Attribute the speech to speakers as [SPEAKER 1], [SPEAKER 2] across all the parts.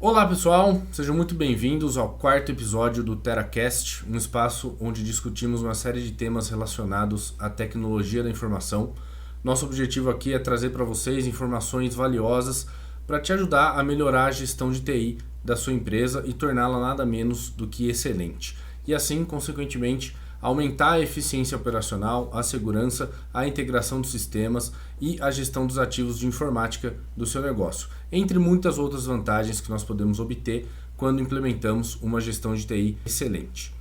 [SPEAKER 1] Olá pessoal, sejam muito bem-vindos ao quarto episódio do TeraCast, um espaço onde discutimos uma série de temas relacionados à tecnologia da informação. Nosso objetivo aqui é trazer para vocês informações valiosas para te ajudar a melhorar a gestão de TI da sua empresa e torná-la nada menos do que excelente. E assim, consequentemente, aumentar a eficiência operacional, a segurança, a integração dos sistemas e a gestão dos ativos de informática do seu negócio, entre muitas outras vantagens que nós podemos obter quando implementamos uma gestão de TI excelente.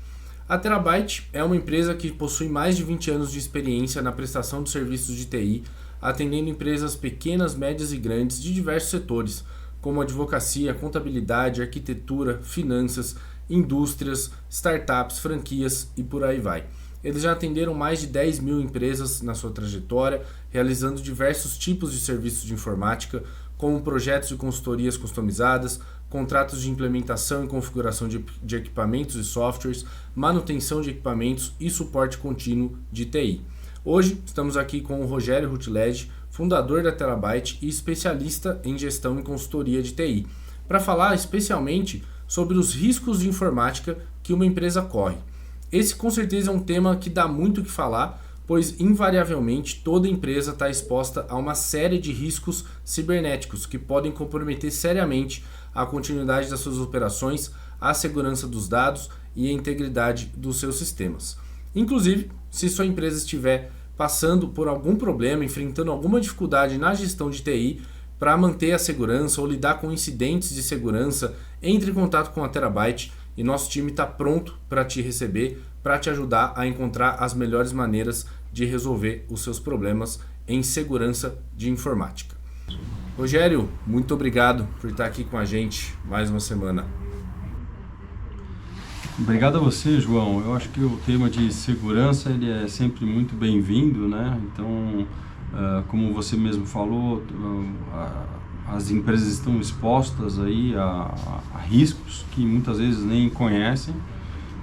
[SPEAKER 1] A Terabyte é uma empresa que possui mais de 20 anos de experiência na prestação de serviços de TI, atendendo empresas pequenas, médias e grandes de diversos setores, como advocacia, contabilidade, arquitetura, finanças, indústrias, startups, franquias e por aí vai. Eles já atenderam mais de 10 mil empresas na sua trajetória, realizando diversos tipos de serviços de informática, como projetos de consultorias customizadas, contratos de implementação e configuração de equipamentos e softwares, manutenção de equipamentos e suporte contínuo de TI. Hoje estamos aqui com o Rogério Rutledge, fundador da Terabyte e especialista em gestão e consultoria de TI, para falar especialmente sobre os riscos de informática que uma empresa corre. Esse com certeza é um tema que dá muito o que falar, pois invariavelmente toda empresa está exposta a uma série de riscos cibernéticos que podem comprometer seriamente a continuidade das suas operações, a segurança dos dados e a integridade dos seus sistemas. Inclusive, se sua empresa estiver passando por algum problema, enfrentando alguma dificuldade na gestão de TI, para manter a segurança ou lidar com incidentes de segurança, entre em contato com a Terabyte e nosso time está pronto para te receber, para te ajudar a encontrar as melhores maneiras de resolver os seus problemas em segurança de informática. Rogério, muito obrigado por estar aqui com a gente mais uma semana.
[SPEAKER 2] Obrigado a você, João. Eu acho que o tema de segurança ele é sempre muito bem-vindo, né? Então, como você mesmo falou, as empresas estão expostas aí a riscos que muitas vezes nem conhecem.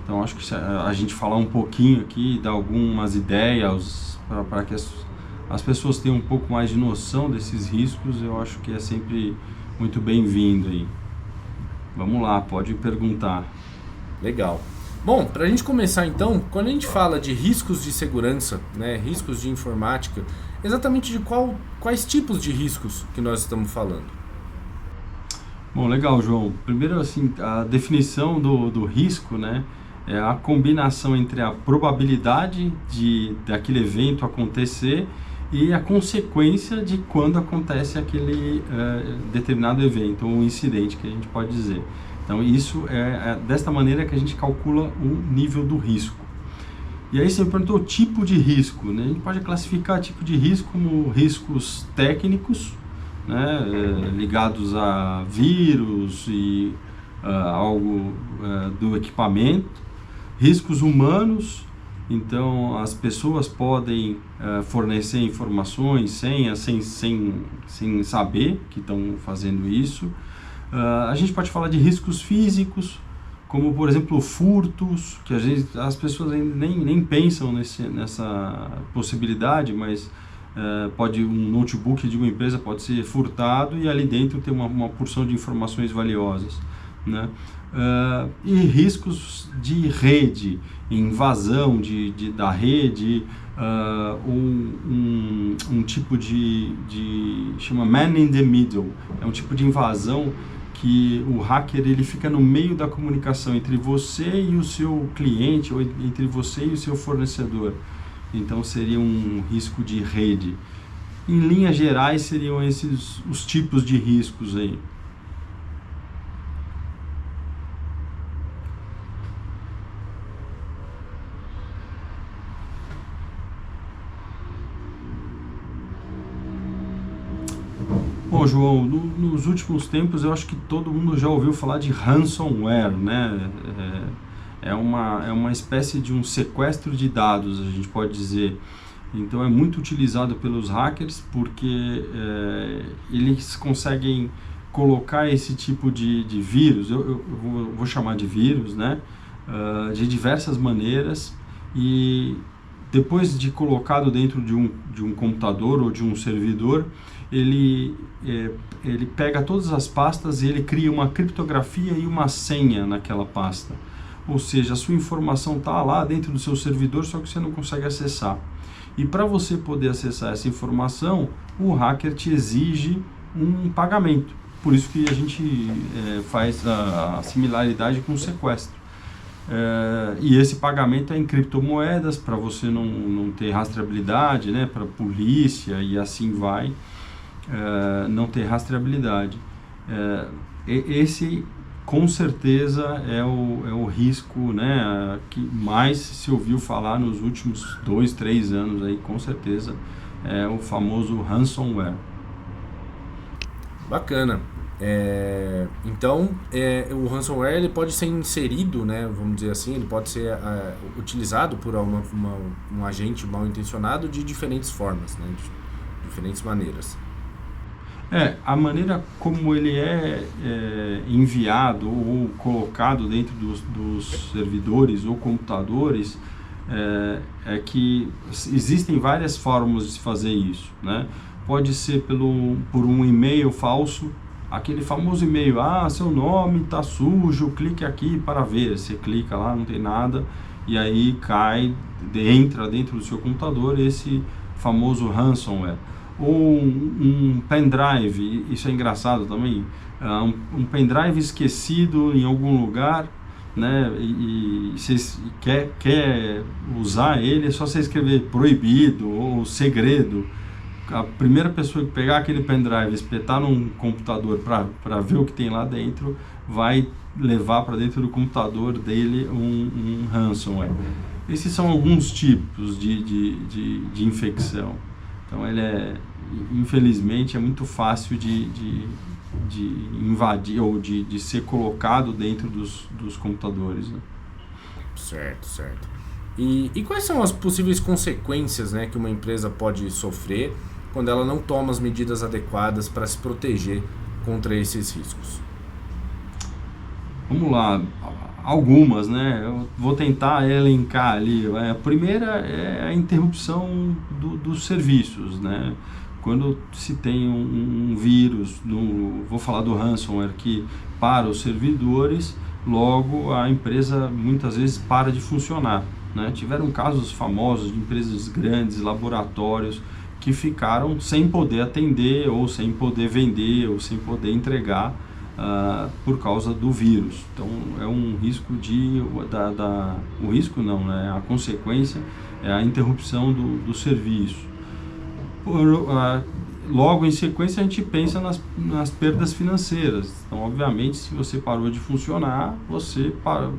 [SPEAKER 2] Então acho que se a gente falar um pouquinho aqui, dar algumas ideias para que as pessoas tenham um pouco mais de noção desses riscos, eu acho que é sempre muito bem-vindo aí. Vamos lá, pode perguntar.
[SPEAKER 1] Legal. Bom, para a gente começar então, quando a gente fala de riscos de segurança, né, riscos de informática, exatamente de quais tipos de riscos que nós estamos falando?
[SPEAKER 2] Bom, legal, João. Primeiro, assim, a definição do risco, né, é a combinação entre a probabilidade daquele evento acontecer e a consequência de quando acontece aquele determinado evento ou incidente, que a gente pode dizer. Então, isso é desta maneira que a gente calcula o nível do risco. E aí você me perguntou o tipo de risco, né? A gente pode classificar tipo de risco como riscos técnicos, né? Ligados a vírus e algo do equipamento, riscos humanos, então as pessoas podem fornecer informações sem saber que estão fazendo isso. A gente pode falar de riscos físicos, como por exemplo furtos, que às vezes as pessoas nem pensam nessa possibilidade, mas um notebook de uma empresa pode ser furtado e ali dentro tem uma porção de informações valiosas, né? E riscos de rede, invasão da rede, um tipo chama man in the middle, é um tipo de invasão que o hacker ele fica no meio da comunicação entre você e o seu cliente, ou entre você e o seu fornecedor. Então seria um risco de rede. Em linhas gerais seriam esses os tipos de riscos aí. Bom, João, nos últimos tempos eu acho que todo mundo já ouviu falar de ransomware, né? É uma espécie de um sequestro de dados, a gente pode dizer. Então é muito utilizado pelos hackers porque eles conseguem colocar esse tipo de vírus, eu vou chamar de vírus, né? De diversas maneiras, e depois de colocado dentro de um computador ou de um servidor, ele pega todas as pastas e ele cria uma criptografia e uma senha naquela pasta. Ou seja, a sua informação está lá dentro do seu servidor, só que você não consegue acessar. E para você poder acessar essa informação, o hacker te exige um pagamento. Por isso que a gente faz a similaridade com o sequestro. E esse pagamento é em criptomoedas, para você não ter rastreabilidade, né, para a polícia e assim vai, não ter rastreabilidade. Esse, com certeza, é o risco, né, que mais se ouviu falar nos últimos 2, 3 anos, aí, com certeza, é o famoso ransomware.
[SPEAKER 1] Bacana. Então, o ransomware ele pode ser inserido, né, vamos dizer assim, ele pode ser utilizado por um agente mal intencionado de diferentes formas, né, de diferentes maneiras.
[SPEAKER 2] A maneira como ele é enviado ou colocado dentro dos servidores ou computadores é que existem várias formas de se fazer isso, né? Pode ser por um e-mail falso, aquele famoso e-mail, seu nome está sujo, clique aqui para ver. Você clica lá, não tem nada, e aí entra dentro do seu computador esse famoso ransomware. Ou um pendrive, isso é engraçado também, um pendrive esquecido em algum lugar, né, e você quer usar ele, é só você escrever proibido ou segredo. A primeira pessoa que pegar aquele pendrive, espetar num computador para ver o que tem lá dentro, vai levar para dentro do computador dele um ransomware. Esses são alguns tipos de infecção. Então infelizmente é muito fácil de invadir ou de ser colocado dentro dos computadores, né?
[SPEAKER 1] Certo. E quais são as possíveis consequências, né, que uma empresa pode sofrer quando ela não toma as medidas adequadas para se proteger contra esses riscos?
[SPEAKER 2] Vamos lá, algumas, né? Eu vou tentar elencar ali. A primeira é a interrupção dos serviços, né? Quando se tem um vírus, vou falar do ransomware, que para os servidores, logo a empresa muitas vezes para de funcionar, né? Tiveram casos famosos de empresas grandes, laboratórios, que ficaram sem poder atender, ou sem poder vender, ou sem poder entregar por causa do vírus. Então é um risco o risco não, né? A consequência é a interrupção do serviço. Logo em sequência a gente pensa nas perdas financeiras. Então obviamente se você parou de funcionar, você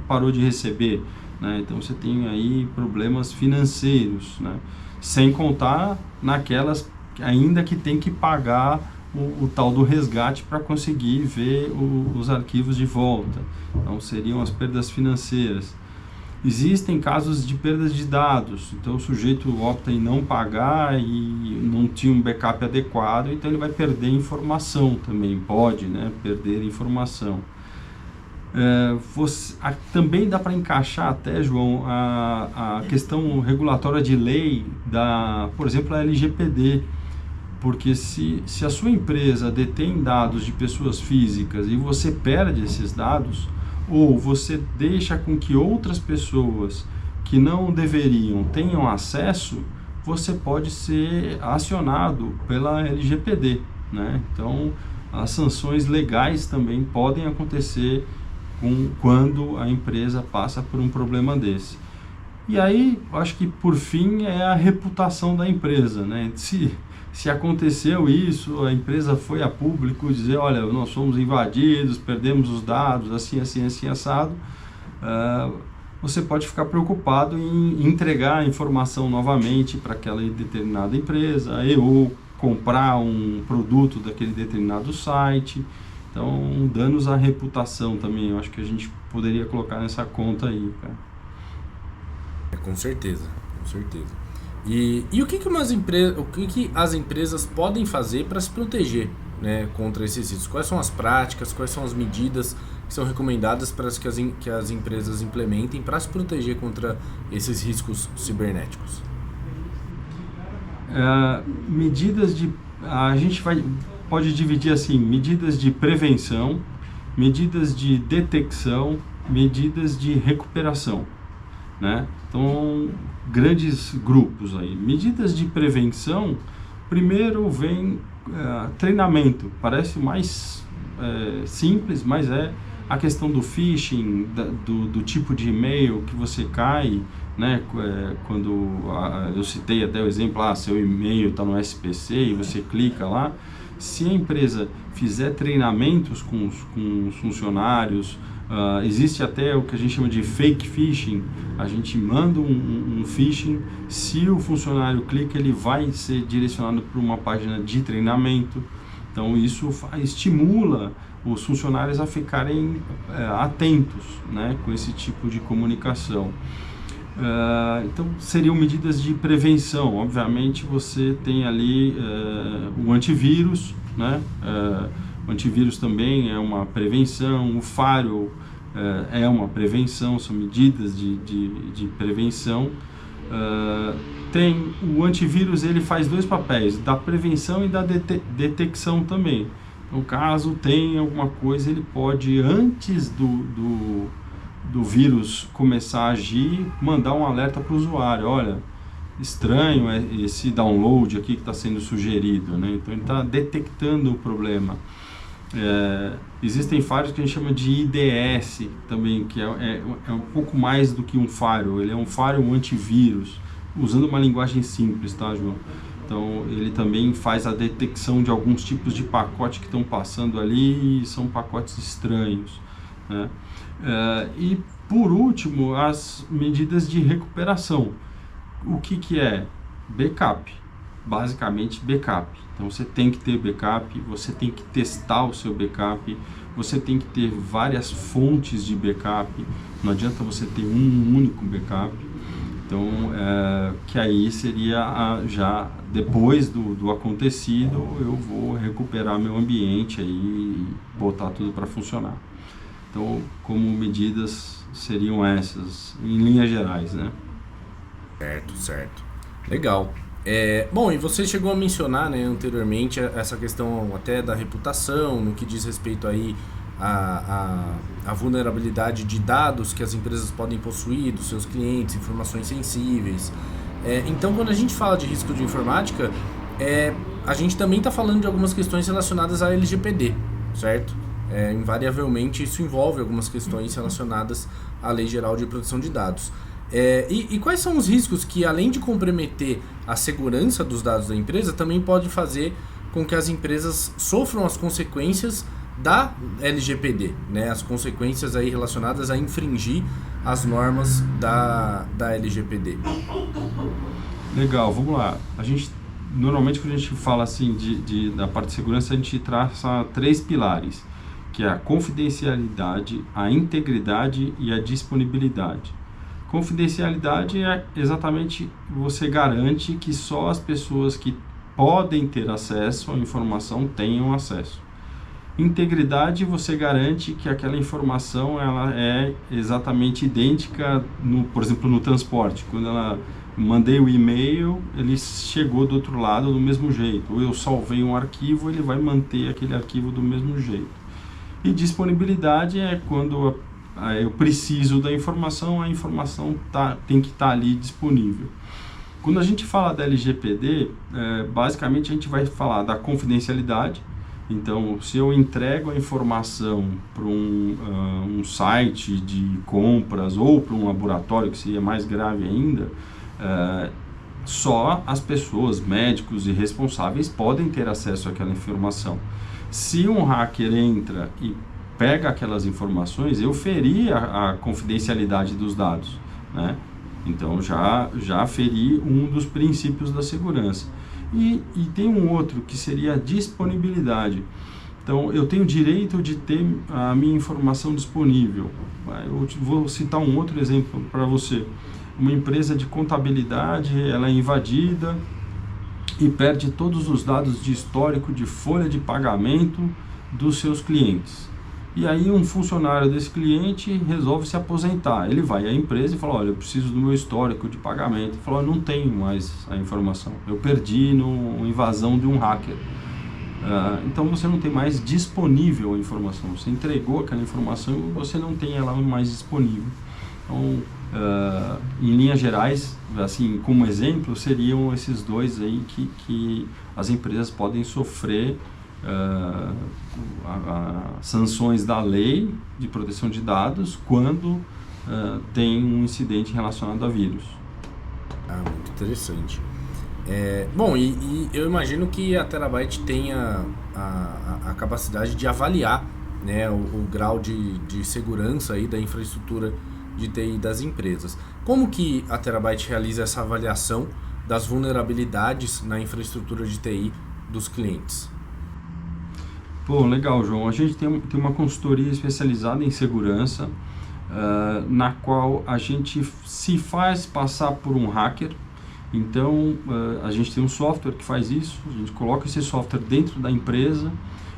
[SPEAKER 2] parou de receber, né? Então você tem aí problemas financeiros, né? Sem contar naquelas ainda que tem que pagar o tal do resgate para conseguir ver os arquivos de volta. Então seriam as perdas financeiras. Existem casos de perdas de dados, então o sujeito opta em não pagar e não tinha um backup adequado, então ele vai perder informação também, pode, né, perder informação. Também dá para encaixar até, João, a questão regulatória de lei por exemplo, a LGPD, porque se a sua empresa detém dados de pessoas físicas e você perde esses dados, ou você deixa com que outras pessoas que não deveriam tenham acesso, você pode ser acionado pela LGPD, né? Então, as sanções legais também podem acontecer quando a empresa passa por um problema desse. E aí, acho que por fim é a reputação da empresa, né? Se aconteceu isso, a empresa foi a público dizer, olha, nós fomos invadidos, perdemos os dados, assim, assado, você pode ficar preocupado em entregar a informação novamente para aquela determinada empresa, ou comprar um produto daquele determinado site. Então, danos à reputação também, eu acho que a gente poderia colocar nessa conta aí, cara.
[SPEAKER 1] Com certeza. E o que as empresas podem fazer para se proteger, né, contra esses riscos? Quais são as práticas, quais são as medidas que são recomendadas para que as empresas implementem para se proteger contra esses riscos cibernéticos?
[SPEAKER 2] Medidas de a gente pode dividir assim, medidas de prevenção, medidas de detecção, medidas de recuperação, né? Então, grandes grupos aí. Medidas de prevenção, primeiro vem treinamento, parece mais simples, mas é a questão do phishing, do tipo de e-mail que você cai, né? Quando eu citei até o exemplo, seu e-mail está no SPC e você clica lá. Se a empresa fizer treinamentos com os funcionários, existe até o que a gente chama de fake phishing, a gente manda um phishing, se o funcionário clica, ele vai ser direcionado para uma página de treinamento. Então isso estimula os funcionários a ficarem atentos, né, com esse tipo de comunicação. Então seriam medidas de prevenção. Obviamente você tem ali o antivírus, né? O antivírus também é uma prevenção, o firewall é uma prevenção, são medidas de prevenção. Tem o antivírus, ele faz dois papéis, da prevenção e da detecção também. Então, caso tenha alguma coisa, ele pode, antes do vírus começar a agir, mandar um alerta para o usuário: olha, estranho esse download aqui que está sendo sugerido, né? Então ele está detectando o problema. Existem firewalls que a gente chama de IDS também, que é um pouco mais do que um firewall, ele é um firewall antivírus, usando uma linguagem simples, tá, João? Então ele também faz a detecção de alguns tipos de pacote que estão passando ali e são pacotes estranhos, né? E por último, as medidas de recuperação. O que é? Backup, basicamente backup. Então você tem que ter backup, você tem que testar o seu backup, você tem que ter várias fontes de backup, não adianta você ter um único backup. Então, que aí seria já depois do acontecido, eu vou recuperar meu ambiente aí e botar tudo para funcionar. Então, como medidas seriam essas, em linhas gerais, né?
[SPEAKER 1] Certo. Legal. Bom, e você chegou a mencionar, né, anteriormente essa questão até da reputação, no que diz respeito aí a vulnerabilidade de dados que as empresas podem possuir dos seus clientes, informações sensíveis. Então, quando a gente fala de risco de informática, a gente também está falando de algumas questões relacionadas à LGPD, certo? Invariavelmente isso envolve algumas questões relacionadas à Lei Geral de Proteção de Dados. E quais são os riscos que, além de comprometer a segurança dos dados da empresa, também pode fazer com que as empresas sofram as consequências da LGPD, né? As consequências aí relacionadas a infringir as normas da LGPD.
[SPEAKER 2] Legal, vamos lá. Normalmente, quando a gente fala assim da parte de segurança, a gente traça 3 pilares, que é a confidencialidade, a integridade e a disponibilidade. Confidencialidade é exatamente você garante que só as pessoas que podem ter acesso à informação tenham acesso. Integridade, você garante que aquela informação ela é exatamente idêntica, por exemplo, no transporte. Quando ela mandei o e-mail, ele chegou do outro lado do mesmo jeito. Ou eu salvei um arquivo, ele vai manter aquele arquivo do mesmo jeito. E disponibilidade é quando eu preciso da informação, a informação tem que estar ali disponível. Quando a gente fala da LGPD, basicamente a gente vai falar da confidencialidade. Então, se eu entrego a informação para um site de compras ou para um laboratório, que seria mais grave ainda, só as pessoas, médicos e responsáveis podem ter acesso àquela informação. Se um hacker entra e pega aquelas informações, eu feri a confidencialidade dos dados, né? Então já feri um dos princípios da segurança. E tem um outro que seria a disponibilidade. Então eu tenho direito de ter a minha informação disponível. Eu vou citar um outro exemplo para você. Uma empresa de contabilidade, ela é invadida e perde todos os dados de histórico de folha de pagamento dos seus clientes. E aí um funcionário desse cliente resolve se aposentar. Ele vai à empresa e fala, olha, eu preciso do meu histórico de pagamento. Ele fala, eu não tenho mais a informação. Eu perdi numa invasão de um hacker. Então você não tem mais disponível a informação. Você entregou aquela informação e você não tem ela mais disponível. Então, em linhas gerais, assim, como exemplo, seriam esses dois aí que as empresas podem sofrer sanções da lei de proteção de dados quando tem um incidente relacionado a vírus.
[SPEAKER 1] Muito interessante. Bom, e eu imagino que a Terabyte tenha a capacidade de avaliar, né, o grau de segurança aí da infraestrutura de TI das empresas. Como que a Terabyte realiza essa avaliação das vulnerabilidades na infraestrutura de TI dos clientes?
[SPEAKER 2] Pô, legal, João. A gente tem uma consultoria especializada em segurança, na qual a gente se faz passar por um hacker. Então, a gente tem um software que faz isso, a gente coloca esse software dentro da empresa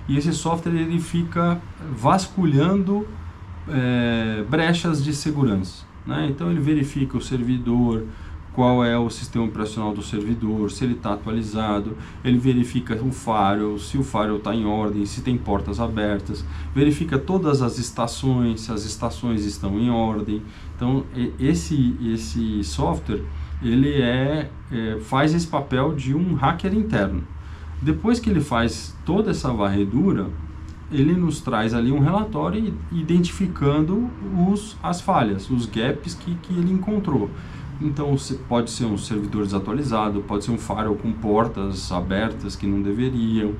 [SPEAKER 2] e esse software ele fica vasculhando brechas de segurança, né? Então, ele verifica o servidor, qual é o sistema operacional do servidor, se ele está atualizado, ele verifica o firewall, se o firewall está em ordem, se tem portas abertas, verifica todas as estações, se as estações estão em ordem. Então, esse software ele faz esse papel de um hacker interno. Depois que ele faz toda essa varredura, ele nos traz ali um relatório identificando as falhas, os gaps que ele encontrou. Então, pode ser um servidor desatualizado, pode ser um firewall com portas abertas que não deveriam.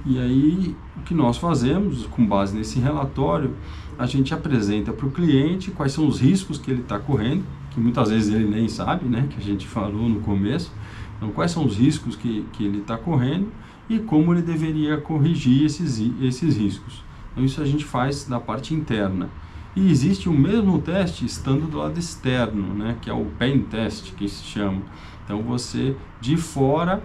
[SPEAKER 2] E aí, o que nós fazemos, com base nesse relatório, a gente apresenta para o cliente quais são os riscos que ele está correndo, que muitas vezes ele nem sabe, né, que a gente falou no começo. Então, quais são os riscos que ele está correndo e como ele deveria corrigir esses riscos. Então, isso a gente faz da parte interna. E existe o mesmo teste estando do lado externo, né, que é o pen test, que se chama. Então, você, de fora,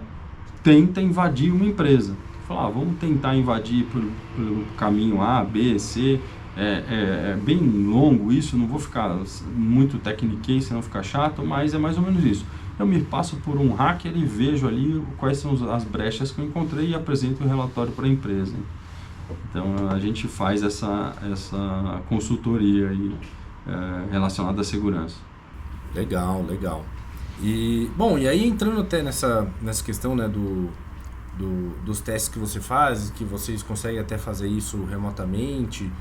[SPEAKER 2] tenta invadir uma empresa. Fala, vamos tentar invadir pelo caminho A, B, C. É bem longo isso, não vou ficar muito tecniquez, senão ficar chato, mas é mais ou menos isso. Eu me passo por um hacker e vejo ali quais são as brechas que eu encontrei e apresento o relatório para a empresa. Então, a gente faz essa consultoria aí, relacionada à segurança.
[SPEAKER 1] Legal. E, bom, e aí entrando até nessa questão, né, dos testes que você faz, que vocês conseguem até fazer isso remotamente,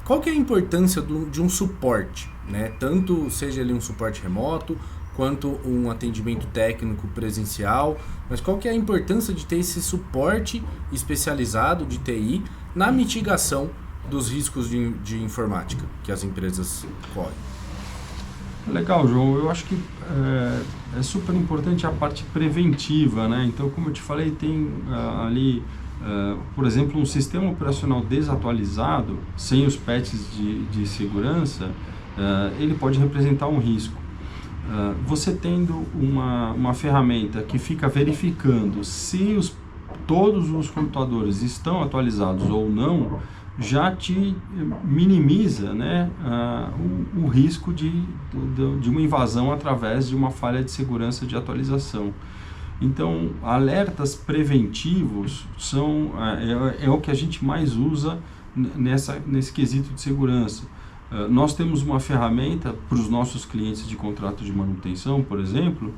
[SPEAKER 1] qual que é a importância de um suporte, né? Tanto seja ele um suporte remoto, quanto um atendimento técnico presencial, mas qual que é a importância de ter esse suporte especializado de TI na mitigação dos riscos de informática que as empresas correm?
[SPEAKER 2] Legal, João. Eu acho que é super importante a parte preventiva, né? Então, como eu te falei, tem ali, por exemplo, um sistema operacional desatualizado, sem os patches de segurança, ele pode representar um risco. Você tendo uma ferramenta que fica verificando se todos os computadores estão atualizados ou não, já te minimiza, né, o risco de uma invasão através de uma falha de segurança de atualização. Então, alertas preventivos é o que a gente mais usa nesse quesito de segurança. Nós temos uma ferramenta para os nossos clientes de contrato de manutenção, por exemplo,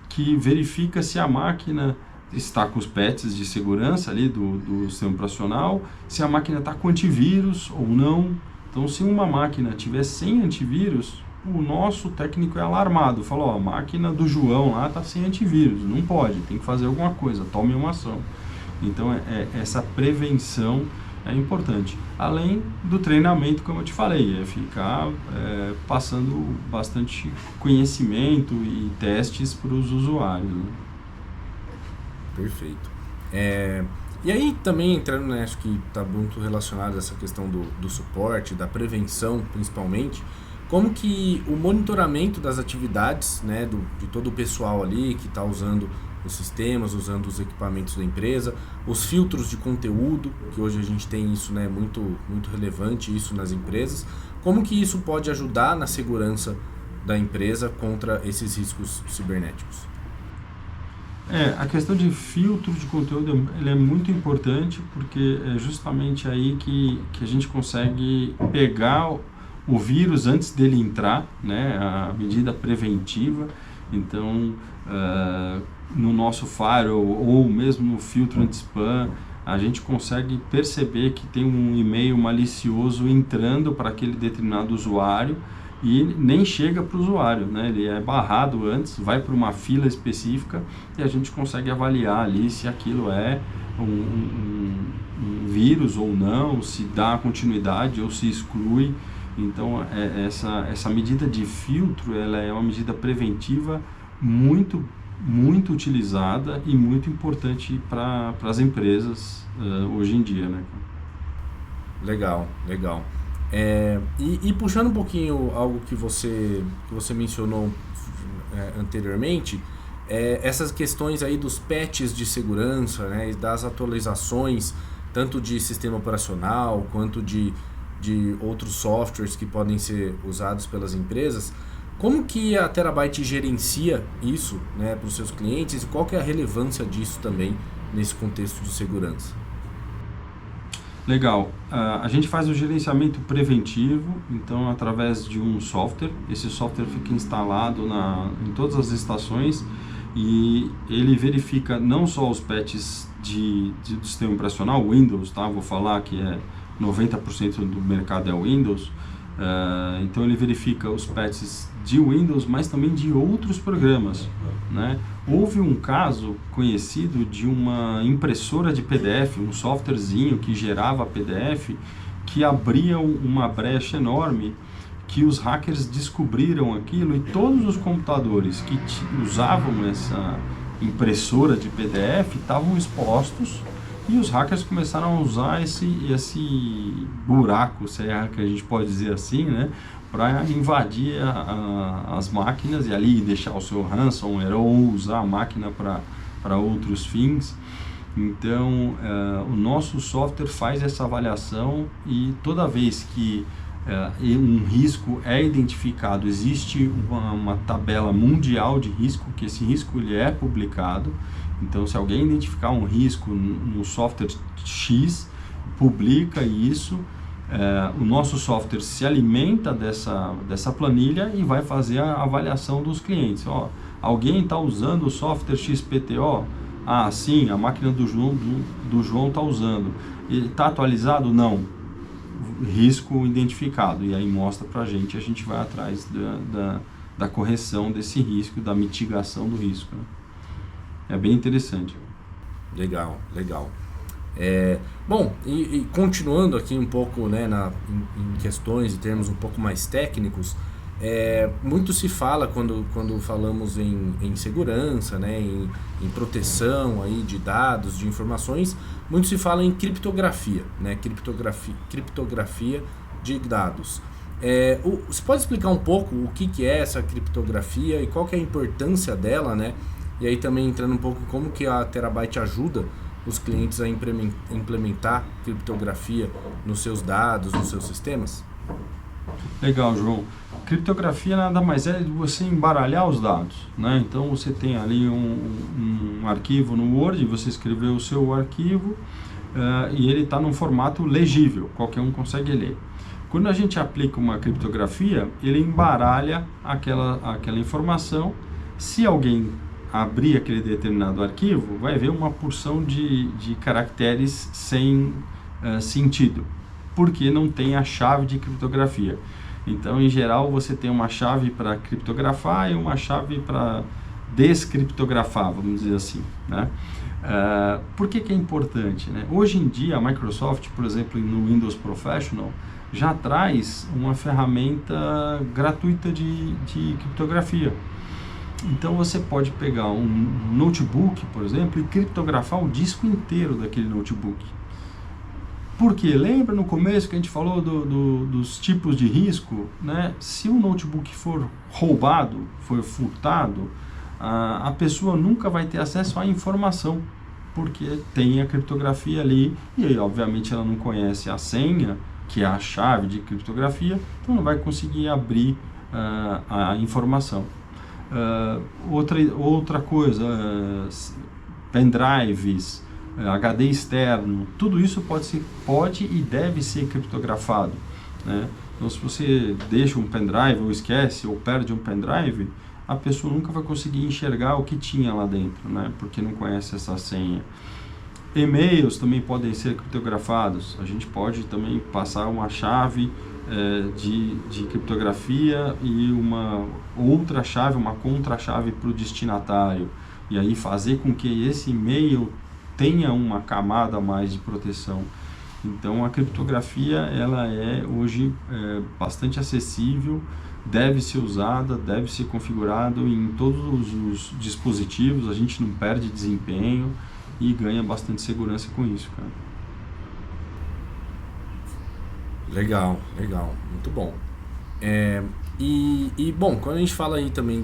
[SPEAKER 2] que verifica se a máquina está com os patches de segurança ali do sistema operacional, se a máquina está com antivírus ou não. Então, se uma máquina tiver sem antivírus, o nosso técnico é alarmado, fala, ó, a máquina do João lá está sem antivírus, não pode, tem que fazer alguma coisa, tome uma ação. Então, essa prevenção é importante. Além do treinamento, como eu te falei, ficar passando bastante conhecimento e testes para os usuários, né?
[SPEAKER 1] Perfeito. E aí também entrando, né, acho que está muito relacionado a essa questão do suporte, da prevenção principalmente, como que o monitoramento das atividades, né, de todo o pessoal ali que está usando os sistemas, usando os equipamentos da empresa, os filtros de conteúdo, que hoje a gente tem isso, né, muito, muito relevante isso nas empresas. Como que isso pode ajudar na segurança da empresa contra esses riscos cibernéticos?
[SPEAKER 2] A questão de filtro de conteúdo ele é muito importante, porque é justamente aí que a gente consegue pegar o vírus antes dele entrar, né, a medida preventiva. Então, no nosso firewall ou mesmo no filtro anti-spam, a gente consegue perceber que tem um e-mail malicioso entrando para aquele determinado usuário e nem chega para o usuário, né? Ele é barrado antes, vai para uma fila específica e a gente consegue avaliar ali se aquilo é um vírus ou não, se dá continuidade ou se exclui. Então, essa medida de filtro, ela é uma medida preventiva muito, muito utilizada e muito importante para as empresas hoje em dia, né?
[SPEAKER 1] Legal, legal. E puxando um pouquinho algo que você mencionou anteriormente, essas questões aí dos patches de segurança, né, e das atualizações, tanto de sistema operacional quanto de outros softwares que podem ser usados pelas empresas, como que a Terabyte gerencia isso, né, para os seus clientes e qual que é a relevância disso também nesse contexto de segurança?
[SPEAKER 2] Legal. A gente faz o gerenciamento preventivo, então através de um software. Esse software fica instalado em todas as estações e ele verifica não só os patches do sistema operacional, Windows, tá? Vou falar que 90% do mercado é Windows. Então ele verifica os patches de Windows, mas também de outros programas, né? Houve um caso conhecido de uma impressora de PDF, um softwarezinho que gerava PDF, que abria uma brecha enorme, que os hackers descobriram aquilo e todos os computadores que usavam essa impressora de PDF estavam expostos. E os hackers começaram a usar esse buraco, se é que a gente pode dizer assim, né, para invadir as máquinas e ali deixar o seu ransomware ou usar a máquina para outros fins. Então, o nosso software faz essa avaliação e toda vez que um risco é identificado, existe uma tabela mundial de risco, que esse risco ele é publicado. Então, se alguém identificar um risco no software X, publica isso, o nosso software se alimenta dessa planilha e vai fazer a avaliação dos clientes. Alguém está usando o software XPTO? Ah, sim, a máquina do João está usando. Ele está atualizado? Não. Risco identificado. E aí mostra para a gente vai atrás da correção desse risco, da mitigação do risco, né? É bem interessante.
[SPEAKER 1] Legal, legal. Bom, e continuando aqui um pouco, né, em questões e termos um pouco mais técnicos, muito se fala quando falamos em segurança, né, em proteção aí de dados, de informações, muito se fala em criptografia, né, criptografia de dados. Você pode explicar um pouco o que é essa criptografia e qual que é a importância dela, né? E aí também entrando um pouco como que a Terabyte ajuda os clientes a implementar criptografia nos seus dados, nos seus sistemas?
[SPEAKER 2] Legal, João. Criptografia nada mais é de você embaralhar os dados, né? Então você tem ali um arquivo no Word, você escreveu o seu arquivo e ele está num formato legível, qualquer um consegue ler. Quando a gente aplica uma criptografia, ele embaralha aquela informação. Se alguém abrir aquele determinado arquivo, vai ver uma porção de caracteres sem sentido, porque não tem a chave de criptografia. Então, em geral, você tem uma chave para criptografar e uma chave para descriptografar, vamos dizer assim, né? Por que é importante, né? Hoje em dia, a Microsoft, por exemplo, no Windows Professional, já traz uma ferramenta gratuita de criptografia. Então você pode pegar um notebook, por exemplo, e criptografar o disco inteiro daquele notebook. Por quê? Lembra no começo que a gente falou dos tipos de risco, né? Se o notebook for roubado, for furtado, a pessoa nunca vai ter acesso à informação, porque tem a criptografia ali, e aí, obviamente, ela não conhece a senha, que é a chave de criptografia, então não vai conseguir abrir a informação. Outra coisa, pendrives, HD externo, tudo isso pode e deve ser criptografado, né? Então, se você deixa um pendrive, ou esquece, ou perde um pendrive, a pessoa nunca vai conseguir enxergar o que tinha lá dentro, né? Porque não conhece essa senha. E-mails também podem ser criptografados. A gente pode também passar uma chave de criptografia e uma outra chave, uma contra-chave para o destinatário. E aí fazer com que esse e-mail tenha uma camada a mais de proteção. Então a criptografia ela é hoje bastante acessível, deve ser usada, deve ser configurado em todos os dispositivos, a gente não perde desempenho e ganha bastante segurança com isso, cara.
[SPEAKER 1] Legal, muito bom. Bom, quando a gente fala aí também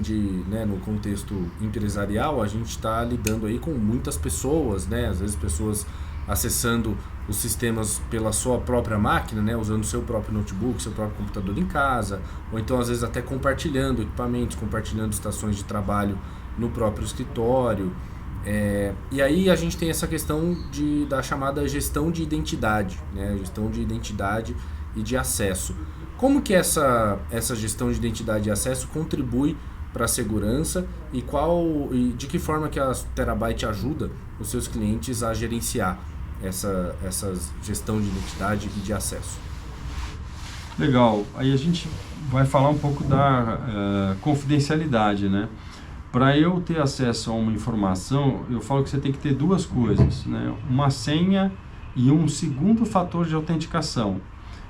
[SPEAKER 1] no contexto empresarial, a gente está lidando aí com muitas pessoas, né? Às vezes pessoas acessando os sistemas pela sua própria máquina, né? Usando o seu próprio notebook, seu próprio computador em casa, ou então às vezes até compartilhando equipamentos, compartilhando estações de trabalho no próprio escritório. E aí a gente tem essa questão da chamada gestão de identidade, né? Gestão de identidade e de acesso. Como que essa gestão de identidade e acesso contribui para a segurança e de que forma que a Terabyte ajuda os seus clientes a gerenciar essa gestão de identidade e de acesso?
[SPEAKER 2] Legal. Aí a gente vai falar um pouco da confidencialidade, né? Para eu ter acesso a uma informação, eu falo que você tem que ter duas coisas, né? Uma senha e um segundo fator de autenticação.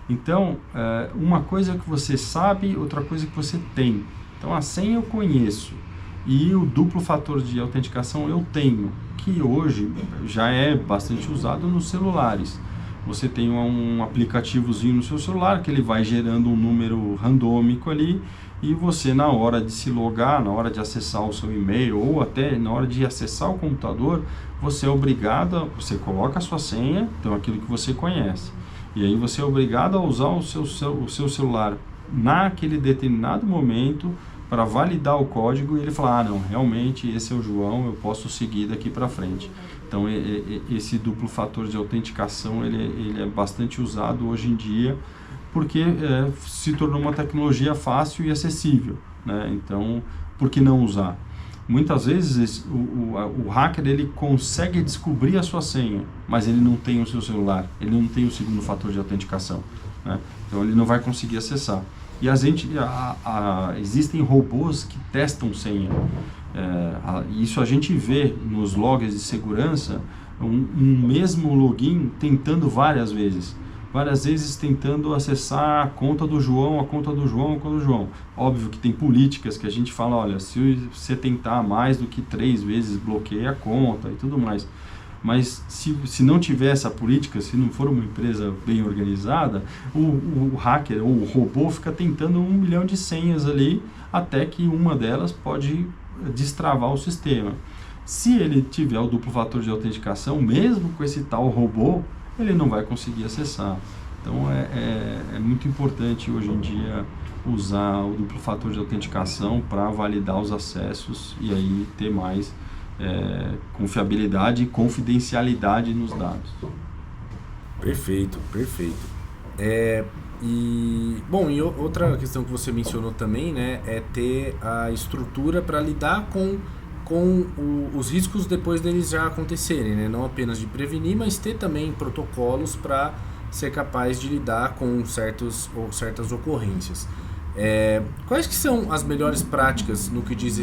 [SPEAKER 2] Então, uma coisa que você sabe, outra coisa que você tem. Então, a senha eu conheço e o duplo fator de autenticação eu tenho, que hoje já é bastante usado nos celulares. Você tem um aplicativozinho no seu celular que ele vai gerando um número randômico ali e você, na hora de se logar, na hora de acessar o seu e-mail ou até na hora de acessar o computador, você é obrigado, você coloca a sua senha, então aquilo que você conhece. E aí você é obrigado a usar o seu celular naquele determinado momento para validar o código e ele falar, não, realmente esse é o João, eu posso seguir daqui para frente. Então esse duplo fator de autenticação ele é bastante usado hoje em dia porque se tornou uma tecnologia fácil e acessível, né? Então, por que não usar? Muitas vezes o hacker ele consegue descobrir a sua senha, mas ele não tem o seu celular, ele não tem o segundo fator de autenticação, né? Então ele não vai conseguir acessar. E existem robôs que testam senha. Isso a gente vê nos logs de segurança, um mesmo login tentando várias vezes tentando acessar a conta do João, a conta do João, a conta do João. Óbvio que tem políticas que a gente fala, olha, se você tentar mais do que 3 vezes, bloqueia a conta e tudo mais. Mas se não tiver essa política, se não for uma empresa bem organizada, o hacker ou o robô fica tentando 1 milhão de senhas ali, até que uma delas pode destravar o sistema. Se ele tiver o duplo fator de autenticação, mesmo com esse tal robô, ele não vai conseguir acessar. Então é muito importante hoje em dia usar o duplo fator de autenticação para validar os acessos e aí ter mais confiabilidade e confidencialidade nos dados.
[SPEAKER 1] Perfeito. E outra questão que você mencionou também, né, é ter a estrutura para lidar com os riscos depois deles já acontecerem, né? Não apenas de prevenir, mas ter também protocolos para ser capaz de lidar com certas ocorrências. Quais que são as melhores práticas no que diz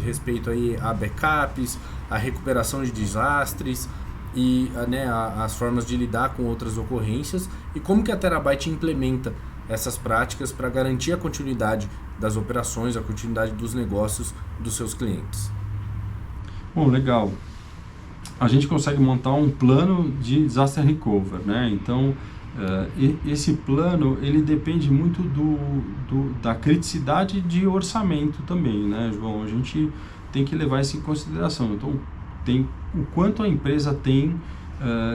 [SPEAKER 1] respeito aí a backups, a recuperação de desastres e as formas de lidar com outras ocorrências e como que a Terabyte implementa essas práticas para garantir a continuidade das operações, a continuidade dos negócios dos seus clientes?
[SPEAKER 2] Bom, legal. A gente consegue montar um plano de disaster recovery, né? Então, esse plano, ele depende muito da criticidade de orçamento também, né, João? A gente tem que levar isso em consideração. Então, tem o quanto a empresa tem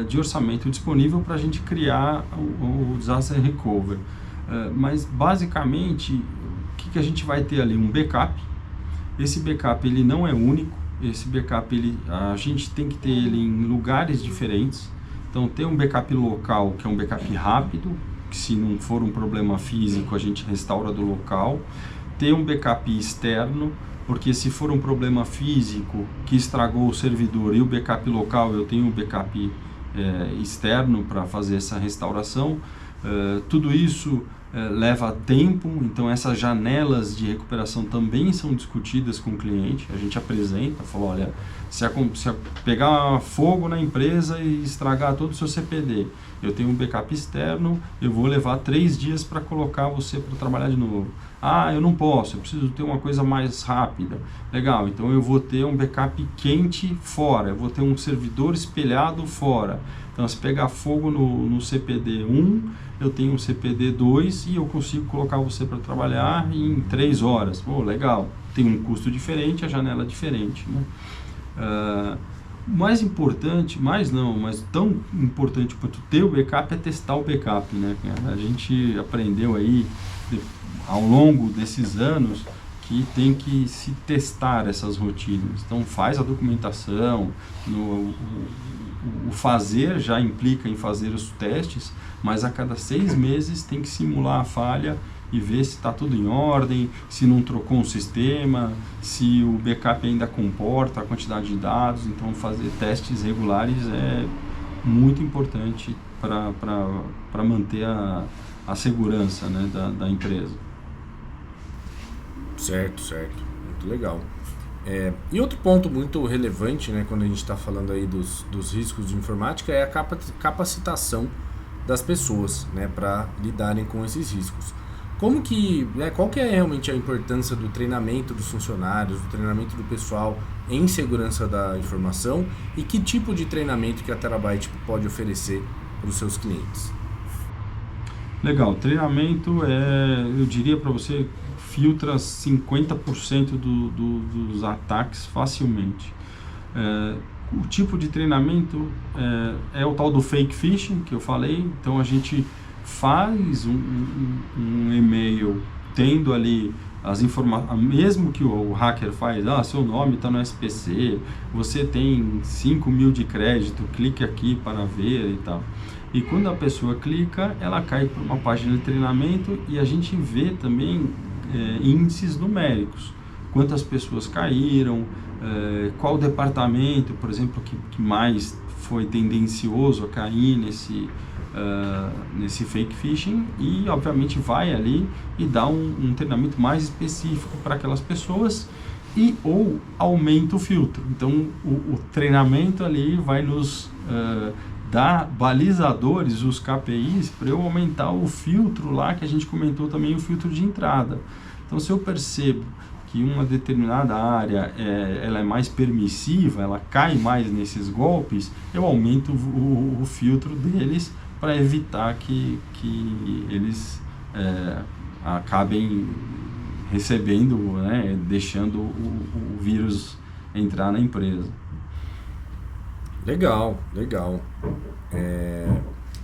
[SPEAKER 2] de orçamento disponível para a gente criar o Disaster Recovery. Mas, basicamente, o que a gente vai ter ali? Um backup. Esse backup ele não é único. Esse backup a gente tem que ter ele em lugares diferentes. Então, tem um backup local, que é um backup rápido, que se não for um problema físico, a gente restaura do local. Tem um backup externo, porque se for um problema físico que estragou o servidor e o backup local, eu tenho um backup externo para fazer essa restauração. Tudo isso leva tempo, então essas janelas de recuperação também são discutidas com o cliente. A gente apresenta, fala, olha, se pegar fogo na empresa e estragar todo o seu CPD, eu tenho um backup externo, eu vou levar 3 dias para colocar você para trabalhar de novo. Ah, eu não posso, eu preciso ter uma coisa mais rápida. Legal, então eu vou ter um backup quente fora, eu vou ter um servidor espelhado fora. Então, se pegar fogo no CPD 1, eu tenho um CPD 2 e eu consigo colocar você para trabalhar em 3 horas. Pô, legal, tem um custo diferente, a janela é diferente, né? Mais importante, mas tão importante quanto ter o backup é testar o backup, né? A gente aprendeu aí ao longo desses anos que tem que se testar essas rotinas. Então faz a documentação, o fazer já implica em fazer os testes, mas a cada 6 meses tem que simular a falha e ver se está tudo em ordem, se não trocou um sistema, se o backup ainda comporta a quantidade de dados. Então fazer testes regulares é muito importante para manter a segurança, né, da empresa.
[SPEAKER 1] Certo, muito legal. E outro ponto muito relevante, né, quando a gente está falando aí dos riscos de informática é a capacitação das pessoas, né, para lidarem com esses riscos. Qual que é realmente a importância do treinamento dos funcionários, do treinamento do pessoal em segurança da informação e que tipo de treinamento que a Terabyte pode oferecer para os seus clientes?
[SPEAKER 2] Legal, treinamento eu diria para você, filtra 50% dos ataques facilmente. O tipo de treinamento é o tal do fake phishing que eu falei. Então a gente faz um e-mail tendo ali as informações, mesmo que o hacker faz, seu nome está no SPC, você tem 5.000 de crédito, clique aqui para ver e tal. E quando a pessoa clica, ela cai para uma página de treinamento e a gente vê também índices numéricos. Quantas pessoas caíram, qual departamento, por exemplo, que mais foi tendencioso a cair nesse fake phishing, e obviamente vai ali e dá um treinamento mais específico para aquelas pessoas ou aumenta o filtro. Então o treinamento ali vai nos dar balizadores, os KPIs, para eu aumentar o filtro lá que a gente comentou também, o filtro de entrada. Então se eu percebo que uma determinada área ela é mais permissiva, ela cai mais nesses golpes, eu aumento o filtro deles para evitar que eles acabem recebendo, né, deixando o vírus entrar na empresa.
[SPEAKER 1] Legal.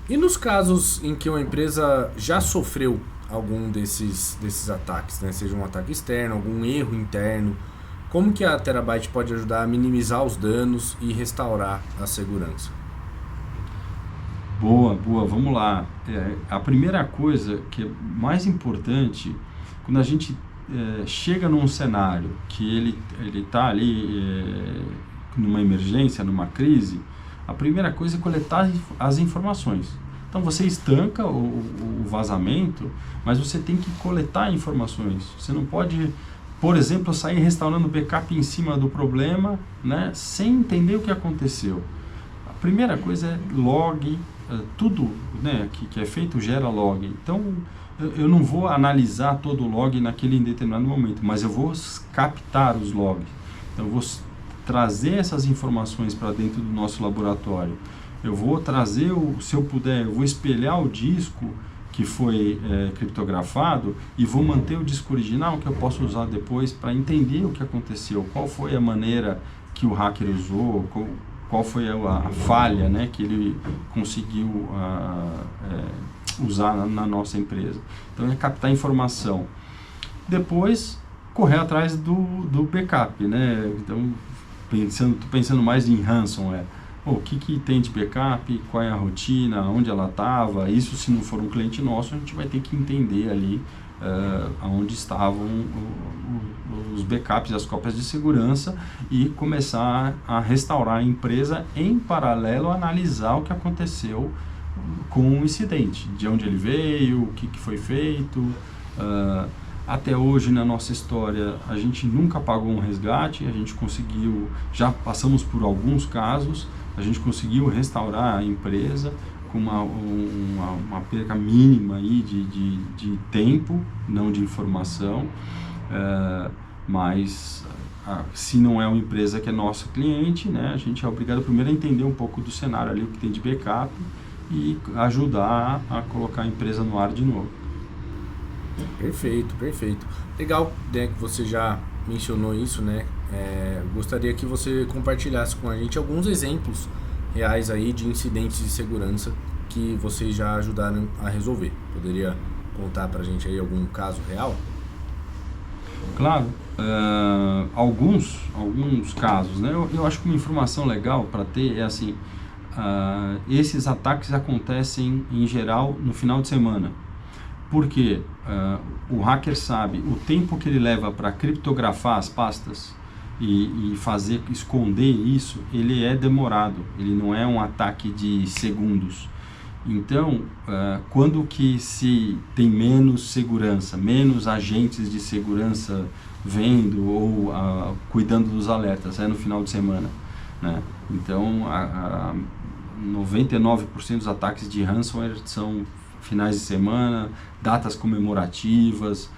[SPEAKER 1] E nos casos em que uma empresa já sofreu algum desses ataques, né? Seja um ataque externo, algum erro interno, como que a Terabyte pode ajudar a minimizar os danos e restaurar a segurança?
[SPEAKER 2] Boa, vamos lá. A primeira coisa que é mais importante, quando a gente chega num cenário que ele está ali numa emergência, numa crise, a primeira coisa é coletar as informações. Então você estanca o vazamento, mas você tem que coletar informações. Você não pode, por exemplo, sair restaurando backup em cima do problema, né, sem entender o que aconteceu. A primeira coisa é log, tudo, né, que é feito gera log. Então eu não vou analisar todo o log naquele determinado momento, mas eu vou captar os logs. Então eu vou trazer essas informações para dentro do nosso laboratório. Eu vou trazer, se eu puder, eu vou espelhar o disco que foi criptografado e vou manter o disco original que eu posso usar depois para entender o que aconteceu, qual foi a maneira que o hacker usou, qual foi a falha, né, que ele conseguiu usar na nossa empresa. Então, é captar informação. Depois, correr atrás do backup, né? Então, tô pensando mais em ransomware. O que tem de backup, qual é a rotina, onde ela estava. Isso, se não for um cliente nosso, a gente vai ter que entender ali onde estavam os backups, as cópias de segurança e começar a restaurar a empresa, em paralelo, analisar o que aconteceu com o incidente, de onde ele veio, o que foi feito. Até hoje, na nossa história, a gente nunca pagou um resgate, a gente conseguiu, já passamos por alguns casos, a gente conseguiu restaurar a empresa com uma perca mínima aí de tempo, não de informação, mas se não é uma empresa que é nosso cliente, né, a gente é obrigado primeiro a entender um pouco do cenário ali, o que tem de backup, e ajudar a colocar a empresa no ar de novo.
[SPEAKER 1] Perfeito, perfeito. Legal, né, que você já mencionou isso, né? Gostaria que você compartilhasse com a gente alguns exemplos reais aí de incidentes de segurança que vocês já ajudaram a resolver. Poderia contar pra gente aí algum caso real?
[SPEAKER 2] Claro, alguns casos, né? Eu acho que uma informação legal para ter é assim, esses ataques acontecem em geral no final de semana. Porque o hacker sabe o tempo que ele leva para criptografar as pastas e esconder isso, ele é demorado, ele não é um ataque de segundos. Então, quando que se tem menos segurança, menos agentes de segurança vendo ou cuidando dos alertas, no final de semana, né? Então, 99% dos ataques de ransomware são finais de semana, datas comemorativas,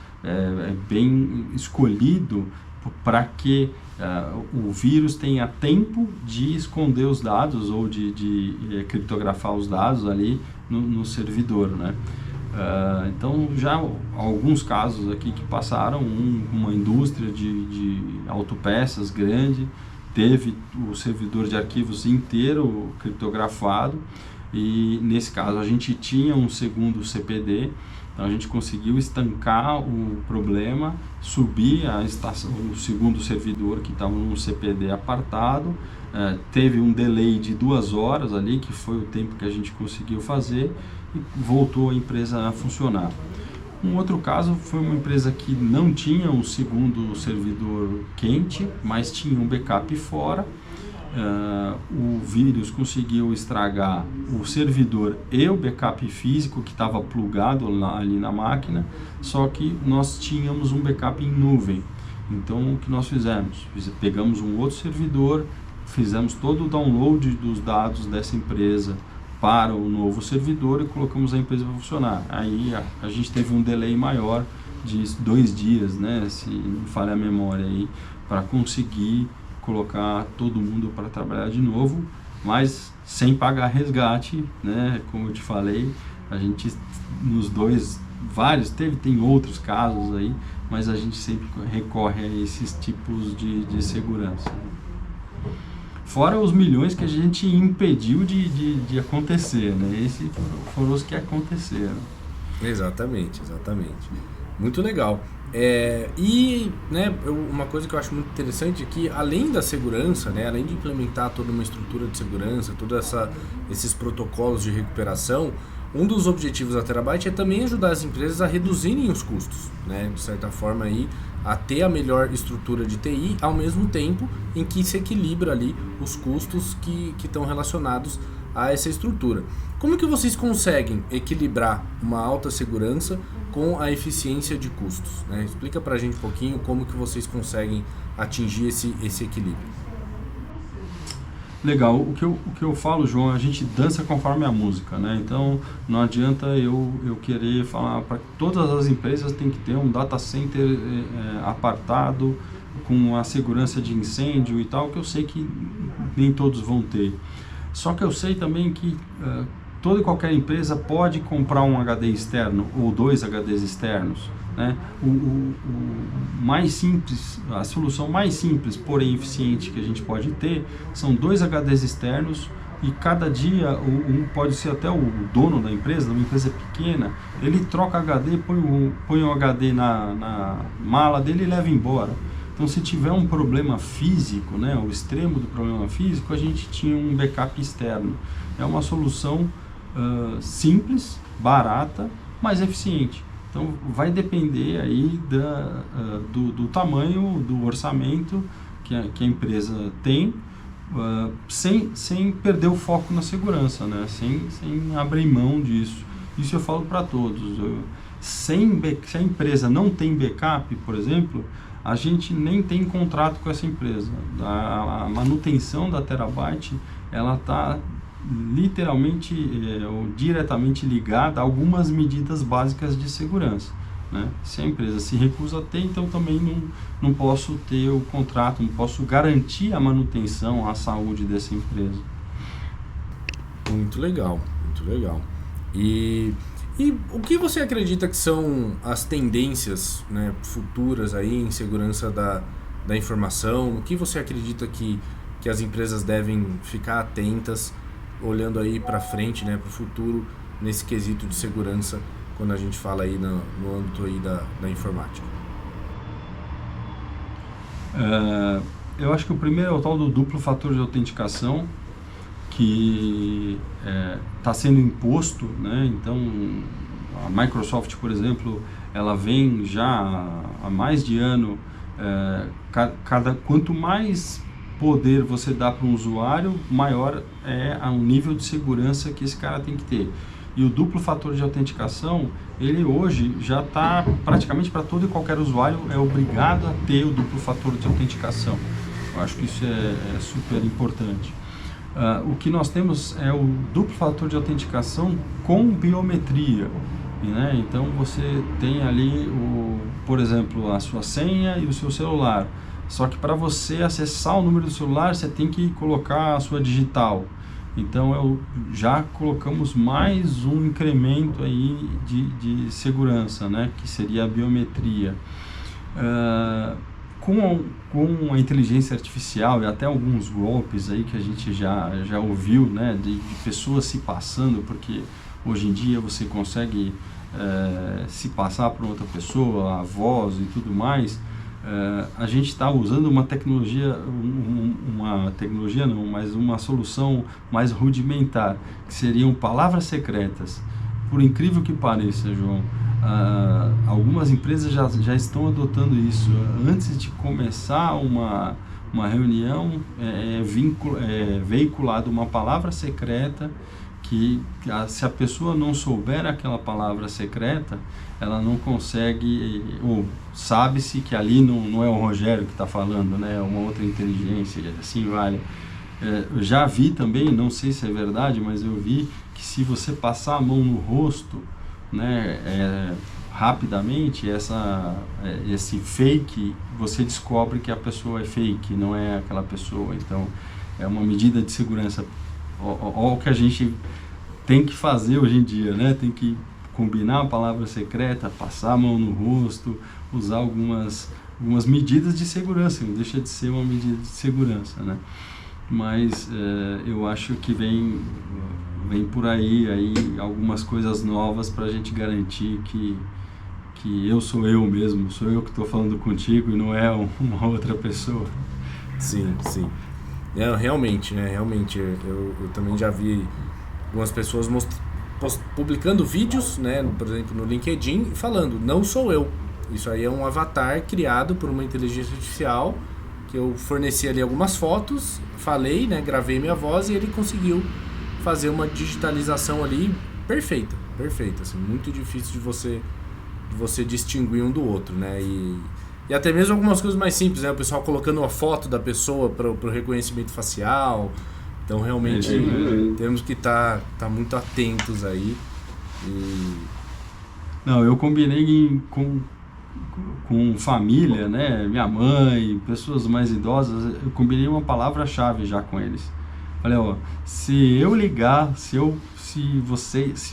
[SPEAKER 2] bem escolhido para que o vírus tenha tempo de esconder os dados ou de criptografar os dados ali no servidor, né? Então, já alguns casos aqui que passaram, uma indústria de autopeças grande, teve o servidor de arquivos inteiro criptografado, e nesse caso a gente tinha um segundo CPD, então a gente conseguiu estancar o problema, subir o segundo servidor que estava num CPD apartado, teve um delay de 2 horas ali, que foi o tempo que a gente conseguiu fazer, e voltou a empresa a funcionar. Um outro caso foi uma empresa que não tinha um segundo servidor quente, mas tinha um backup fora. O vírus conseguiu estragar o servidor e o backup físico que estava plugado ali na máquina, só que nós tínhamos um backup em nuvem. Então, o que nós fizemos? Pegamos um outro servidor, fizemos todo o download dos dados dessa empresa para o novo servidor e colocamos a empresa para funcionar. Aí a gente teve um delay maior de 2 dias, né, se não falha a memória aí, para conseguir colocar todo mundo para trabalhar de novo, mas sem pagar resgate, né? Como eu te falei, a gente nos tem outros casos aí, mas a gente sempre recorre a esses tipos de segurança. Fora os milhões que a gente impediu de acontecer, né? Esses foram os que aconteceram.
[SPEAKER 1] Exatamente. Muito legal. Né, uma coisa que eu acho muito interessante é que, além da segurança, né, além de implementar toda uma estrutura de segurança, todos esses protocolos de recuperação, um dos objetivos da Terabyte é também ajudar as empresas a reduzirem os custos, né, de certa forma aí, a ter a melhor estrutura de TI, ao mesmo tempo em que se equilibra ali os custos que estão relacionados a essa estrutura. Como que vocês conseguem equilibrar uma alta segurança com a eficiência de custos, né? Explica pra gente um pouquinho como que vocês conseguem atingir esse equilíbrio.
[SPEAKER 2] Legal, o que eu falo, João, a gente dança conforme a música, né? Então não adianta eu querer falar para todas as empresas tem que ter um data center apartado com a segurança de incêndio e tal, que eu sei que nem todos vão ter. Só que eu sei também que toda e qualquer empresa pode comprar um HD externo ou 2 HDs externos, né? O mais simples, a solução mais simples, porém eficiente que a gente pode ter, são 2 HDs externos, e cada dia, pode ser até o dono da empresa, uma empresa pequena, ele troca HD, põe o HD na mala dele e leva embora. Então, se tiver um problema físico, né, o extremo do problema físico, a gente tinha um backup externo. É uma solução simples, barata, mas eficiente. Então, vai depender aí do tamanho, do orçamento que a empresa tem, sem perder o foco na segurança, né? Sem abrir mão disso. Isso eu falo para todos. Se a empresa não tem backup, por exemplo, a gente nem tem contrato com essa empresa. A manutenção da Terabyte, ela está literalmente ou diretamente ligada a algumas medidas básicas de segurança, né? Se a empresa se recusa a ter, então também não posso ter o contrato, não posso garantir a manutenção, a saúde dessa empresa.
[SPEAKER 1] Muito legal, muito legal. E o que você acredita que são as tendências, né, futuras aí em segurança da informação? O que você acredita que as empresas devem ficar atentas, olhando aí para frente, né, para o futuro, nesse quesito de segurança, quando a gente fala aí no âmbito aí da informática?
[SPEAKER 2] Eu acho que o primeiro é o tal do duplo fator de autenticação, que está sendo imposto, né? Então, a Microsoft, por exemplo, ela vem já há mais de ano, quanto mais poder você dá para um usuário, maior é o nível de segurança que esse cara tem que ter. E o duplo fator de autenticação, ele hoje já está praticamente para todo e qualquer usuário, é obrigado a ter o duplo fator de autenticação. Eu acho que isso é super importante. O que nós temos é o duplo fator de autenticação com biometria, né? Então você tem ali, por exemplo, a sua senha e o seu celular. Só que para você acessar o número do celular, você tem que colocar a sua digital. Então, já colocamos mais um incremento aí de segurança, né? Que seria a biometria. Com a inteligência artificial e até alguns golpes aí que a gente já ouviu, né? De pessoas se passando, porque hoje em dia você consegue se passar por outra pessoa, a voz e tudo mais. A gente está usando uma tecnologia, mas uma solução mais rudimentar, que seriam palavras secretas. Por incrível que pareça, João, algumas empresas já estão adotando isso. Antes de começar uma reunião, veiculada uma palavra secreta, que se a pessoa não souber aquela palavra secreta, ela não consegue, ou sabe-se que ali não é o Rogério que está falando, né? É uma outra inteligência, assim vale. Eu já vi também, não sei se é verdade, mas eu vi que se você passar a mão no rosto, né, rapidamente, esse fake, você descobre que a pessoa é fake, não é aquela pessoa. Então, é uma medida de segurança. Olha o que a gente tem que fazer hoje em dia, né? Tem que combinar a palavra secreta, passar a mão no rosto, usar algumas medidas de segurança. Não deixa de ser uma medida de segurança, né? Mas eu acho que vem por aí algumas coisas novas para a gente garantir que eu sou eu mesmo, sou eu que estou falando contigo e não é uma outra pessoa.
[SPEAKER 1] Sim, sim. Realmente, né? Realmente, eu também já vi algumas pessoas publicando vídeos, né? Por exemplo, no LinkedIn, falando, não sou eu. Isso aí é um avatar criado por uma inteligência artificial, que eu forneci ali algumas fotos, falei, né? Gravei minha voz e ele conseguiu fazer uma digitalização ali perfeita, assim, muito difícil de você distinguir um do outro, né? E até mesmo algumas coisas mais simples, né? O pessoal colocando uma foto da pessoa para o reconhecimento facial. Então, realmente, temos que estar muito atentos aí.
[SPEAKER 2] Não, eu combinei com família, né? Minha mãe, pessoas mais idosas, eu combinei uma palavra-chave já com eles. Falei, ó, se eu ligar, se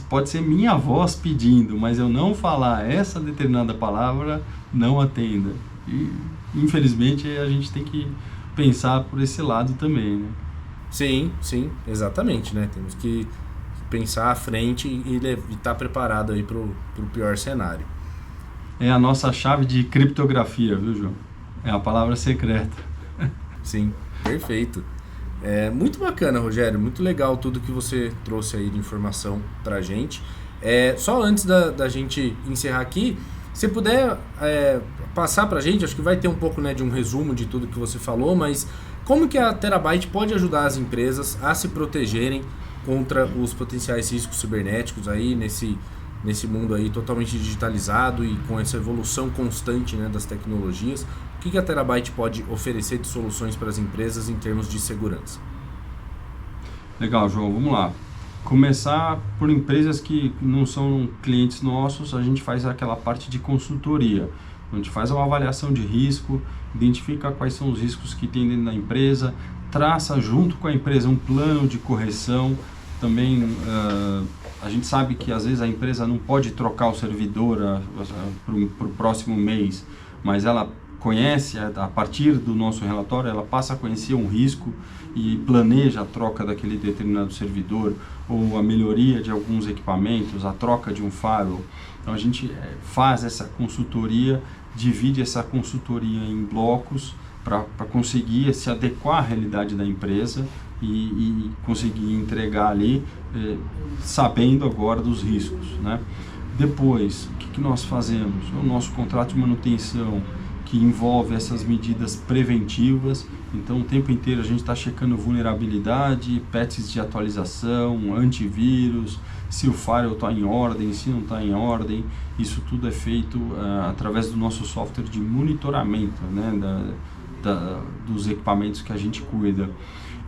[SPEAKER 2] pode ser minha voz pedindo, mas eu não falar essa determinada palavra, não atenda. E infelizmente a gente tem que pensar por esse lado também, né?
[SPEAKER 1] Sim, sim, exatamente, né? Temos que pensar à frente e estar preparado aí pro pior cenário.
[SPEAKER 2] É a nossa chave de criptografia, viu, João? É a palavra secreta.
[SPEAKER 1] Sim, perfeito. Muito bacana, Rogério, muito legal tudo que você trouxe aí de informação pra gente. Só antes da gente encerrar aqui, se puder passar pra gente, acho que vai ter um pouco, né, de um resumo de tudo que você falou, mas como que a Terabyte pode ajudar as empresas a se protegerem contra os potenciais riscos cibernéticos aí nesse mundo aí totalmente digitalizado e com essa evolução constante, né, das tecnologias? O que a Terabyte pode oferecer de soluções para as empresas em termos de segurança?
[SPEAKER 2] Legal, João, vamos lá. Começar por empresas que não são clientes nossos, a gente faz aquela parte de consultoria. A gente faz uma avaliação de risco, identifica quais são os riscos que tem dentro da empresa, traça junto com a empresa um plano de correção. Também a gente sabe que às vezes a empresa não pode trocar o servidor para o próximo mês, mas ela conhece, a partir do nosso relatório, ela passa a conhecer um risco e planeja a troca daquele determinado servidor ou a melhoria de alguns equipamentos, a troca de um firewall. Então a gente faz essa consultoria, divide essa consultoria em blocos para conseguir se adequar à realidade da empresa e conseguir entregar ali sabendo agora dos riscos, né? Depois, o que nós fazemos? O nosso contrato de manutenção, que envolve essas medidas preventivas. Então, o tempo inteiro a gente está checando vulnerabilidade, patches de atualização, antivírus, se o firewall está em ordem, se não está em ordem. Isso tudo é feito através do nosso software de monitoramento, né, dos equipamentos que a gente cuida.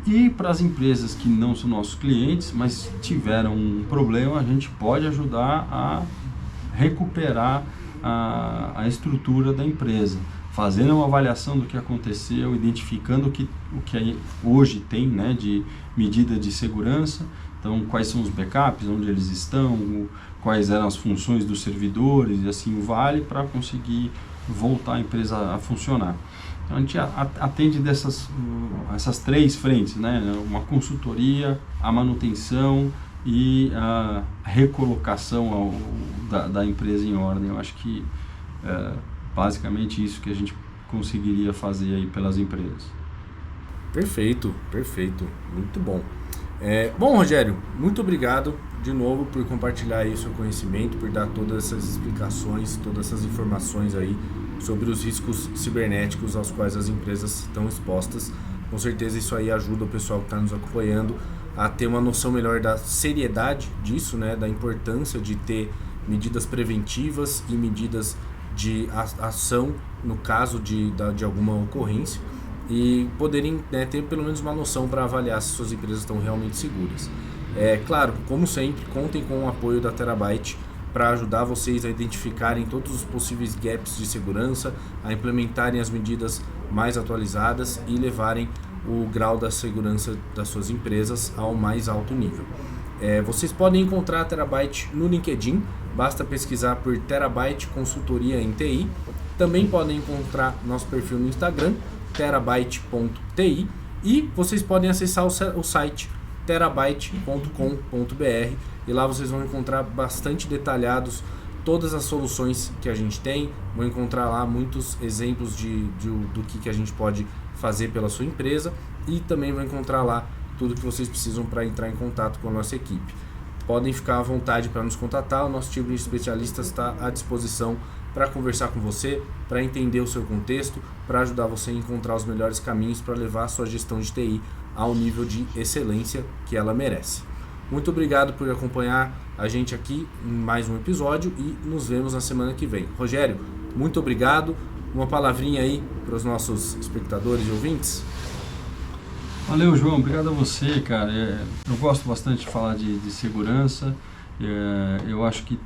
[SPEAKER 2] E para as empresas que não são nossos clientes, mas tiveram um problema, a gente pode ajudar a recuperar a estrutura da empresa, fazendo uma avaliação do que aconteceu, identificando o que hoje tem, né, de medida de segurança. Então, quais são os backups, onde eles estão, quais eram as funções dos servidores e assim vale para conseguir voltar a empresa a funcionar. Então, a gente atende essas três frentes, né, uma consultoria, a manutenção e a recolocação da empresa em ordem. Eu acho que basicamente isso que a gente conseguiria fazer aí pelas empresas.
[SPEAKER 1] Perfeito, perfeito, muito bom. Bom, Rogério, muito obrigado de novo por compartilhar aí o seu conhecimento, por dar todas essas explicações, todas essas informações aí sobre os riscos cibernéticos aos quais as empresas estão expostas. Com certeza isso aí ajuda o pessoal que está nos acompanhando a ter uma noção melhor da seriedade disso, né, da importância de ter medidas preventivas e medidas de ação no caso de alguma ocorrência e poderem, né, ter pelo menos uma noção para avaliar se suas empresas estão realmente seguras. Claro, como sempre, contem com o apoio da Terabyte para ajudar vocês a identificarem todos os possíveis gaps de segurança, a implementarem as medidas mais atualizadas e levarem o grau da segurança das suas empresas ao mais alto nível. Vocês podem encontrar a Terabyte no LinkedIn, basta pesquisar por Terabyte Consultoria em TI. Também podem encontrar nosso perfil no Instagram, terabyte.ti, e vocês podem acessar o site terabyte.com.br e lá vocês vão encontrar bastante detalhados todas as soluções que a gente tem, vão encontrar lá muitos exemplos do que a gente pode fazer pela sua empresa e também vão encontrar lá tudo que vocês precisam para entrar em contato com a nossa equipe. Podem ficar à vontade para nos contatar, o nosso time de especialistas está à disposição para conversar com você, para entender o seu contexto, para ajudar você a encontrar os melhores caminhos para levar a sua gestão de TI ao nível de excelência que ela merece. Muito obrigado por acompanhar a gente aqui em mais um episódio e nos vemos na semana que vem. Rogério, muito obrigado. Uma palavrinha aí para os nossos espectadores e ouvintes.
[SPEAKER 2] Valeu, João. Obrigado a você, cara. Eu gosto bastante de falar de segurança. Eu acho que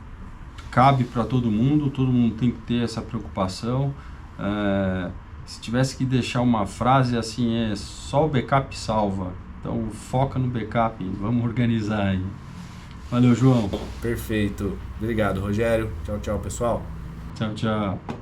[SPEAKER 2] cabe para todo mundo tem que ter essa preocupação. Se tivesse que deixar uma frase assim, só o backup salva. Então foca no backup, vamos organizar aí. Valeu, João.
[SPEAKER 1] Perfeito. Obrigado, Rogério. Tchau, tchau, pessoal.
[SPEAKER 2] Tchau, tchau.